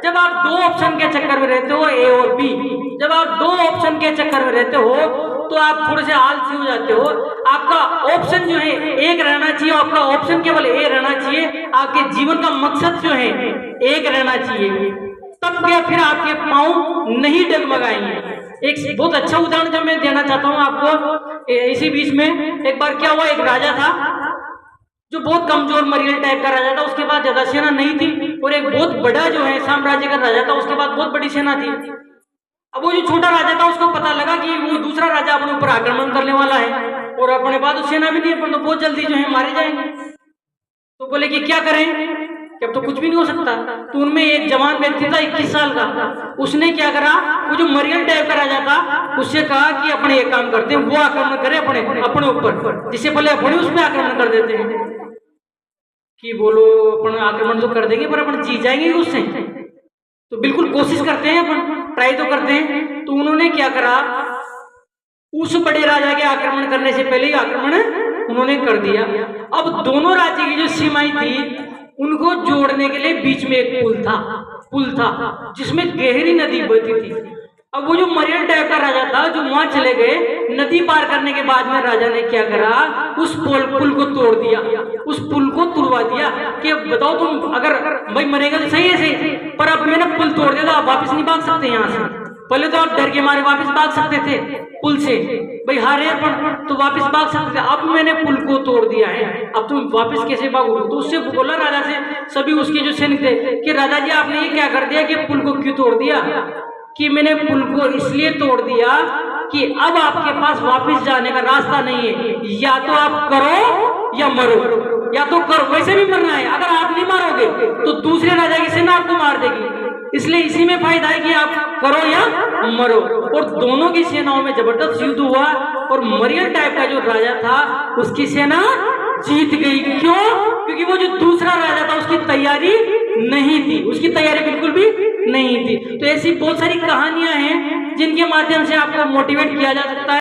जब आप दो ऑप्शन के चक्कर में रहते हो, ए और बी, जब आप दो ऑप्शन के चक्कर में रहते हो तो आप थोड़े से आलसी हो जाते हो। आपका ऑप्शन जो है एक रहना चाहिए, आपका ऑप्शन केवल ए रहना चाहिए, आपके जीवन का मकसद जो है एक रहना चाहिए, तब क्या फिर आपके पांव नहीं डगमगाएंगे। एक बहुत अच्छा उदाहरण जो मैं देना चाहता हूँ आपको, इसी बीच में एक बार क्या हुआ, एक राजा था जो बहुत कमजोर मरियल टाइप का राजा था, उसके पास ज्यादा सेना नहीं थी, और एक बहुत बड़ा जो है साम्राज्य का राजा था, उसके पास बहुत बड़ी सेना थी। अब वो जो छोटा राजा था उसको पता लगा कि वो दूसरा राजा अपने ऊपर आक्रमण करने वाला है और अपने पास तो सेना भी नहीं है, पर तो बहुत जल्दी जो है मारे जाएंगे। तो बोले कि क्या करें, कि अब तो कुछ भी नहीं हो सकता। तो उनमें एक जवान व्यक्ति था 21 साल का, उसने क्या करा, वो जो मरियल टाइप का राजा था उससे कहा कि अपने एक काम करते हैं, वो आक्रमण करे अपने ऊपर, जिससे पहले अपने उस पर आक्रमण कर देते हैं कि बोलो अपन आक्रमण तो कर देंगे पर अपन जीत जाएंगे उससे, तो बिल्कुल कोशिश करते हैं, अपन ट्राई तो करते हैं। तो उन्होंने क्या करा, उस बड़े राजा के आक्रमण करने से पहले ही आक्रमण उन्होंने कर दिया। अब दोनों राज्य की जो सीमाएं थी उनको जोड़ने के लिए बीच में एक पुल था जिसमें गहरी नदी बहती थी। अब वो जो मरियल टाइप का राजा था जो वहां चले गए, नदी पार करने के बाद में राजा ने क्या करा, उस पुल को तोड़ दिया, उस पुल को तुड़वा दिया कि बताओ तुम अगर भाई मरेगा तो सही है सही, पर अब मैंने पुल तोड़ दिया तो आप वापस नहीं भाग सकते यहाँ से। पहले तो आप डर के मारे वापस भाग सकते थे पुल से, भाई हारे पर तो वापस भाग सकते थे, अब मैंने पुल को तोड़ दिया है, अब तुम वापस कैसे भागोगे। तो उससे बोला राजा से सभी उसके जो सैनिक थे कि राजा जी आपने ये क्या कर दिया कि पुल को क्यों तोड़ दिया, कि मैंने पुल को इसलिए तोड़ दिया कि अब आपके पास वापस जाने का रास्ता नहीं है, या तो आप करो या मरो, या तो करो, वैसे भी मरना है, अगर आप नहीं मारोगे तो दूसरे राजा की सेना आपको मार देगी, इसलिए इसी में फायदा है कि आप करो या मरो। और दोनों की सेनाओं में जबरदस्त युद्ध हुआ और मरियल टाइप का जो राजा था उसकी सेना जीत गई। क्यों? क्योंकि वो जो दूसरा राजा था उसकी तैयारी नहीं थी, उसकी तैयारी बिल्कुल भी नहीं थी। तो ऐसी बहुत सारी कहानियां हैं जिनके माध्यम से आपको मोटिवेट किया जा सकता है।